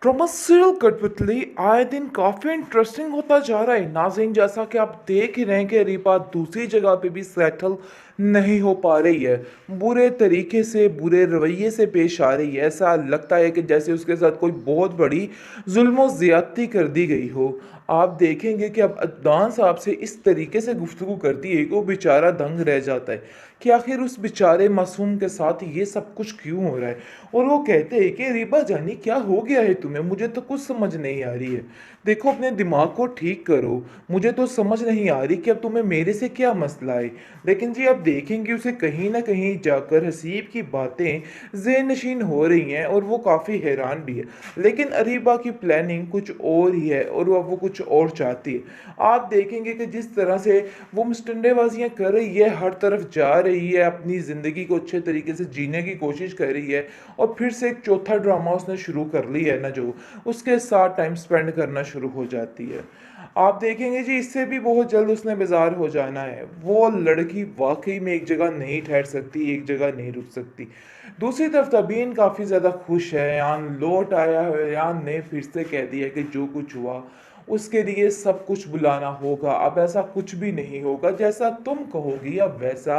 Drama serial कठपुतली आए दिन काफ़ी इंटरेस्टिंग होता जा रहा है नाज़रीन। जैसा कि आप देख ही रहे हैं कि रीपा दूसरी जगह पे भी सेटल नहीं हो पा रही है। बुरे तरीके से, बुरे रवैये से पेश आ रही है। ऐसा लगता है कि जैसे उसके साथ कोई बहुत बड़ी जुल्म ज़्यादती कर दी गई हो। आप देखेंगे कि अब अदनान साहब से इस तरीके से गुफ्तगू करती है कि वो बेचारा दंग रह जाता है कि आखिर उस बेचारे मासूम के साथ ये सब कुछ क्यों हो रहा है। और वो कहते हैं कि रीबा जानी क्या हो गया है तुम्हें, मुझे तो कुछ समझ नहीं आ रही है। देखो अपने दिमाग को ठीक करो, मुझे तो समझ नहीं आ रही कि अब तुम्हें मेरे से क्या मसला है। लेकिन जी आप देखेंगे उसे कहीं ना कहीं जाकर हसीब की बातें ज़हन नशीन हो रही हैं और वो काफ़ी हैरान भी है। लेकिन अरीबा की प्लानिंग कुछ और ही है और वो कुछ और चाहती है। आप देखेंगे कि जिस तरह से वो मुस्टंडेबाजियाँ कर रही है, हर तरफ जा रही है, अपनी ज़िंदगी को अच्छे तरीके से जीने की कोशिश कर रही है। और फिर से एक चौथा ड्रामा उसने शुरू कर लिया है ना, जो उसके साथ टाइम स्पेंड करना शुरू हो जाती है। आप देखेंगे जी इससे भी बहुत जल्द उसने बेजार हो जाना है। वो लड़की वाकई में एक जगह नहीं ठहर सकती, एक जगह नहीं रुक सकती। दूसरी तरफ तबीन काफ़ी ज़्यादा खुश है, यान लौट आया है। यान ने फिर से कह दिया कि जो कुछ हुआ उसके लिए सब कुछ बुलाना होगा। अब ऐसा कुछ भी नहीं होगा, जैसा तुम कहोगी अब वैसा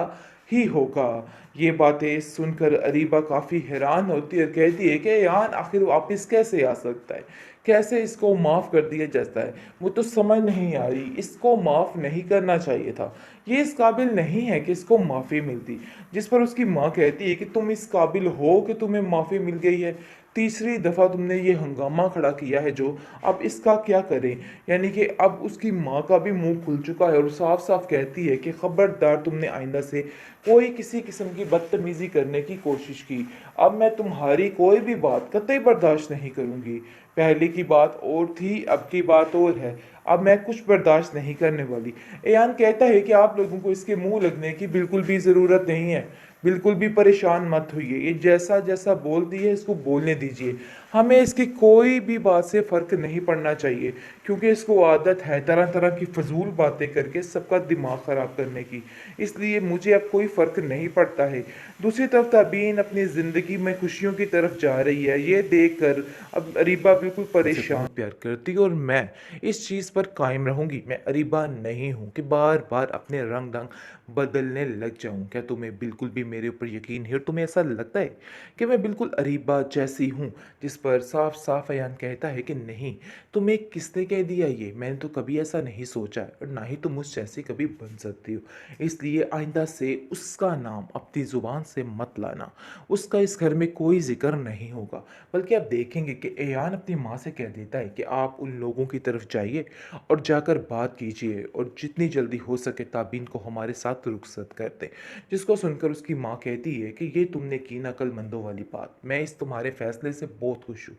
ही होगा। ये बातें सुनकर अरीबा काफ़ी हैरान होती है और कहती है कि यान आखिर वापस कैसे आ सकता है, कैसे इसको माफ़ कर दिया जाता है। वो तो समझ नहीं आ रही, इसको माफ़ नहीं करना चाहिए था, ये इस काबिल नहीं है कि इसको माफ़ी मिलती। जिस पर उसकी माँ कहती है कि तुम इस काबिल हो कि तुम्हें माफ़ी मिल गई है, तीसरी दफ़ा तुमने ये हंगामा खड़ा किया है जो, अब इसका क्या करें। यानी कि अब उसकी माँ का भी मुंह खुल चुका है और साफ साफ कहती है कि खबरदार तुमने आइंदा से कोई किसी किस्म की बदतमीज़ी करने की कोशिश की, अब मैं तुम्हारी कोई भी बात कतई बर्दाश्त नहीं करूँगी। पहले की बात और थी, अब की बात और है। अब मैं कुछ बर्दाश्त नहीं करने वाली। एयान कहता है कि आप लोगों को इसके मुंह लगने की बिल्कुल भी ज़रूरत नहीं है, बिल्कुल भी परेशान मत होइए। ये जैसा जैसा बोलती है इसको बोलने दीजिए, हमें इसकी कोई भी बात से फ़र्क नहीं पड़ना चाहिए, क्योंकि इसको आदत है तरह तरह की फजूल बातें करके सबका दिमाग ख़राब करने की। इसलिए मुझे अब कोई फ़र्क नहीं पड़ता है। दूसरी तरफ तबीन अपनी ज़िंदगी में खुशियों की तरफ जा रही है। ये देख कर अब अरीबा बिल्कुल से परेशान बहुत प्यार करती है और मैं इस चीज़ पर कायम रहूँगी। मैं अरीबा नहीं हूँ कि बार बार अपने रंग ढंग बदलने लग जाऊँ। क्या तुम्हें बिल्कुल भी मेरे ऊपर यकीन है और तुम्हें ऐसा लगता है कि मैं बिल्कुल अरीबा जैसी हूँ? जिस पर साफ साफ अयान कहता है कि नहीं, तुम्हें किसने कह दिया ये? मैंने तो कभी ऐसा नहीं सोचा है और ना ही तुम मुझ जैसी कभी बन सकती हो। इसलिए आइंदा से उसका नाम अपनी ज़ुबान से मत लाना, उसका इस घर में कोई जिक्र नहीं होगा। बल्कि आप देखेंगे कि एयान अपनी माँ से कह देता है कि आप उन लोगों की तरफ जाइए और जाकर बात कीजिए और जितनी जल्दी हो सके ताबीन को हमारे साथ रुखसत कर दें। जिसको सुनकर उसकी माँ कहती है कि ये तुमने की ना अक्लमंदों वाली बात, मैं इस तुम्हारे फैसले से बहुत खुश हूँ।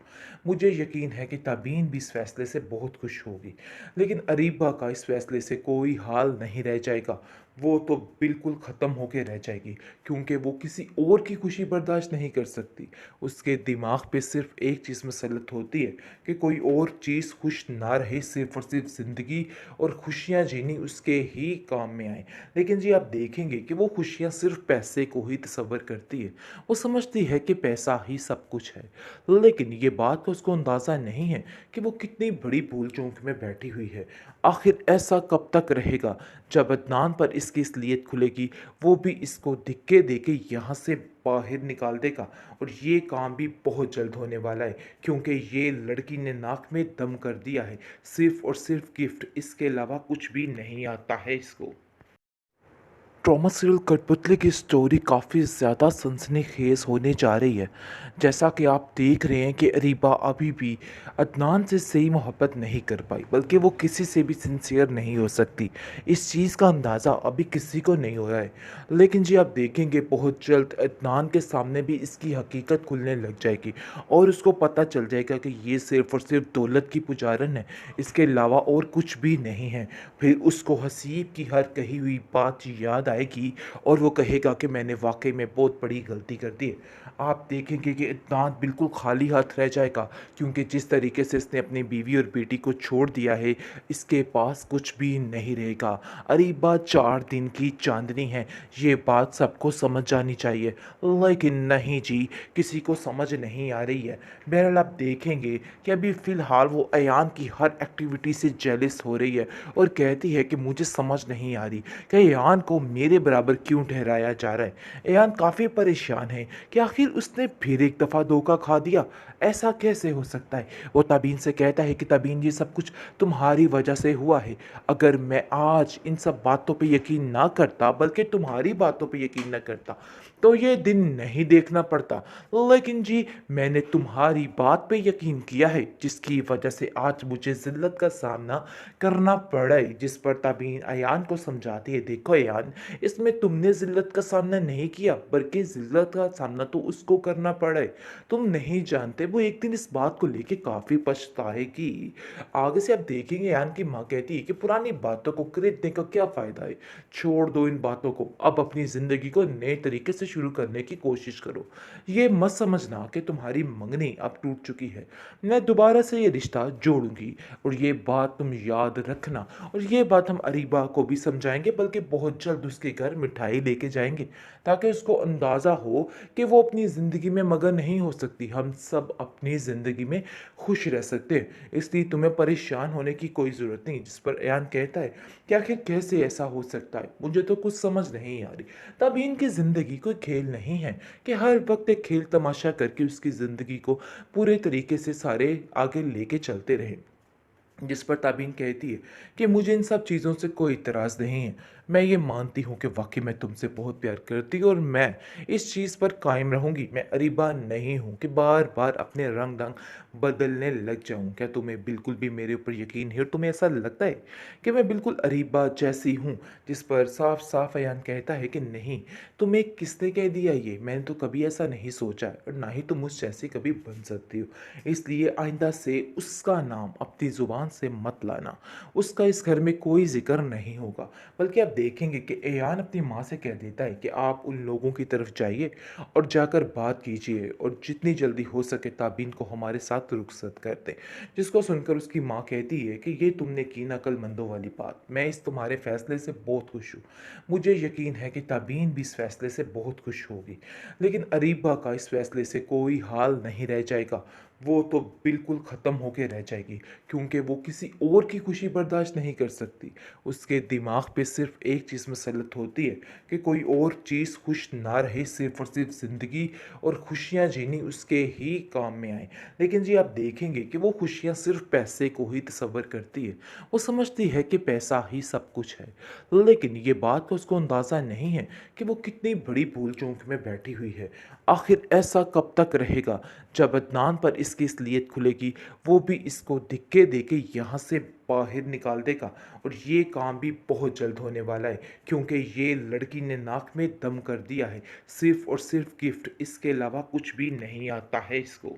मुझे यकीन है कि ताबीन भी इस फैसले से बहुत खुश होगी। लेकिन अरीबा का इस फैसले से कोई हाल नहीं रह जाएगा, वो तो बिल्कुल ख़त्म होके रह जाएगी, क्योंकि वो किसी और की खुशी बर्दाश्त नहीं कर सकती। उसके दिमाग पे सिर्फ एक चीज़ मुसलत होती है कि कोई और चीज़ खुश ना रहे, सिर्फ और सिर्फ ज़िंदगी और खुशियाँ जीनी उसके ही काम में आए। लेकिन जी आप देखेंगे कि वो खुशियाँ सिर्फ पैसे को ही तसव्वुर करती है। वो समझती है कि पैसा ही सब कुछ है। लेकिन ये बात का उसको अंदाज़ा नहीं है कि वो कितनी बड़ी भूल चूक में बैठी हुई है। आखिर ऐसा कब तक रहेगा? जब अदनान पर इसकी असलियत खुलेगी, वो भी इसको धिक्के देके यहाँ से बाहर निकाल देगा। और ये काम भी बहुत जल्द होने वाला है, क्योंकि ये लड़की ने नाक में दम कर दिया है। सिर्फ और सिर्फ गिफ्ट, इसके अलावा कुछ भी नहीं आता है इसको। ट्रॉमा सीरियल कठपुतली की स्टोरी काफ़ी ज़्यादा सनसनीखेज़ होने जा रही है। जैसा कि आप देख रहे हैं कि अरीबा अभी भी अदनान से सही मोहब्बत नहीं कर पाई, बल्कि वो किसी से भी सिंसियर नहीं हो सकती। इस चीज़ का अंदाज़ा अभी किसी को नहीं हो रहा है। लेकिन जी आप देखेंगे बहुत जल्द अदनान के सामने भी इसकी हकीकत खुलने लग जाएगी और उसको पता चल जाएगा कि ये सिर्फ़ और सिर्फ दौलत की पुजारन है, इसके अलावा और कुछ भी नहीं है। फिर उसको हसीब की हर कही हुई बात याद याद आएगी और वो कहेगा कि मैंने वाक़ई में बहुत बड़ी गलती कर दी है। आप देखेंगे कि दाँत बिल्कुल खाली हाथ रह जाएगा, क्योंकि जिस तरीके से इसने अपनी बीवी और बेटी को छोड़ दिया है, इसके पास कुछ भी नहीं रहेगा। अरीबा 4 दिन की चाँदनी है, ये बात सबको समझ जानी चाहिए। लेकिन नहीं जी, किसी को समझ नहीं आ रही है। बहरहाल आप देखेंगे कि अभी फ़िलहाल वो अयान की हर एक्टिविटी से जेलस हो रही है और कहती है कि मुझे समझ नहीं आ रही कि अयान को मेरे बराबर क्यों ठहराया जा रहा है। अयान काफ़ी परेशान है कि आखिर उसने फिर एक दफ़ा धोखा खा दिया। ऐसा कैसे हो सकता है? वो तबीन से कहता है कि तबीन, ये सब कुछ तुम्हारी वजह से हुआ है। अगर मैं आज इन सब बातों पे यकीन ना करता, बल्कि तुम्हारी बातों पे यकीन ना करता, तो ये दिन नहीं देखना पड़ता। लेकिन जी, मैंने तुम्हारी बात पे यकीन किया है, जिसकी वजह से आज मुझे ज़िल्लत का सामना करना पड़ा है। जिस पर तबीन अयान को समझाती है, देखो अयान, इसमें तुमने ज़िल्लत का सामना नहीं किया, बल्कि ज़िल्लत का सामना तो उसको करना पड़ा है। तुम नहीं जानते, वो एक दिन इस बात को लेके काफ़ी पछताएगी। आगे से आप देखेंगे अयान की माँ कहती है कि पुरानी बातों को खरीदने का क्या फ़ायदा है? छोड़ दो इन बातों को, अब अपनी ज़िंदगी को नए तरीके से शुरू करने की कोशिश करो। ये मत समझना कि तुम्हारी मंगनी अब टूट चुकी है। मैं दोबारा से ये रिश्ता जोड़ूँगी, और ये बात तुम याद रखना। और ये बात हम अरीबा को भी समझाएँगे, बल्कि बहुत जल्द उसके घर मिठाई लेके जाएँगे, ताकि उसको अंदाज़ा हो कि वो अपनी ज़िंदगी में मगन नहीं हो सकती। हम सब अपनी ज़िंदगी में खुश रह सकते हैं, इसलिए तुम्हें परेशान होने की कोई ज़रूरत नहीं। जिस पर अयान कहता है कि आखिर कैसे ऐसा हो सकता है? मुझे तो कुछ समझ नहीं आ रही। तब इनकी ज़िंदगी कोई खेल नहीं है कि हर वक्त एक खेल तमाशा करके उसकी ज़िंदगी को पूरे तरीके से सारे आगे लेके चलते रहें। जिस पर ताबीन कहती है कि मुझे इन सब चीज़ों से कोई इतराज़ नहीं है। मैं ये मानती हूँ कि वाक़ई मैं तुमसे बहुत प्यार करती हूँ, और मैं इस चीज़ पर कायम रहूँगी। मैं अरीबा नहीं हूँ कि बार-बार अपने रंग-ढंग बदलने लग जाऊँ। क्या तुम्हें बिल्कुल भी मेरे ऊपर यकीन है, और तुम्हें ऐसा लगता है कि मैं बिल्कुल अरीबा जैसी हूँ? जिस पर साफ-साफ अयान कहता है कि नहीं, तुम्हें किसने कह दिया ये? मैंने तो कभी ऐसा नहीं सोचा है, और ना ही तुम उस जैसी कभी बन सकती हो। इसलिए आइंदा से उसका नाम अपनी ज़ुबान से मत लाना। उसका इस घर में कोई ज़िक्र नहीं होगा। बल्कि आप देखेंगे कि अयान अपनी माँ से कह देता है कि आप उन लोगों की तरफ जाइए और जाकर बात कीजिए, और जितनी जल्दी हो सके ताबीन को हमारे साथ रुखसत कर दें। जिसको सुनकर उसकी माँ कहती है कि ये तुमने की ना अक्लमंदों वाली बात। मैं इस तुम्हारे फ़ैसले से बहुत खुश हूँ। मुझे यकीन है कि ताबीन भी इस फ़ैसले से बहुत खुश होगी। लेकिन अरीबा का इस फ़ैसले से कोई हाल नहीं रह जाएगा। वो तो बिल्कुल ख़त्म होके रह जाएगी, क्योंकि वो किसी और की खुशी बर्दाश्त नहीं कर सकती। उसके दिमाग पे सिर्फ़ एक चीज़ मुसल्लत होती है कि कोई और चीज़ खुश ना रहे, सिर्फ़ और सिर्फ़ ज़िंदगी और खुशियाँ जीनी उसके ही काम में आए। लेकिन जी, आप देखेंगे कि वो खुशियाँ सिर्फ़ पैसे को ही तसव्वुर करती है। वो समझती है कि पैसा ही सब कुछ है। लेकिन ये बात का उसको अंदाज़ा नहीं है कि वो कितनी बड़ी भूल-चूक में बैठी हुई है। आखिर ऐसा कब तक रहेगा? जब अदनान पर इसकी असलियत खुलेगी, वो भी इसको धिक्के देके यहाँ से बाहर निकाल देगा, और ये काम भी बहुत जल्द होने वाला है, क्योंकि ये लड़की ने नाक में दम कर दिया है। सिर्फ़ और सिर्फ़ गिफ्ट, इसके अलावा कुछ भी नहीं आता है इसको।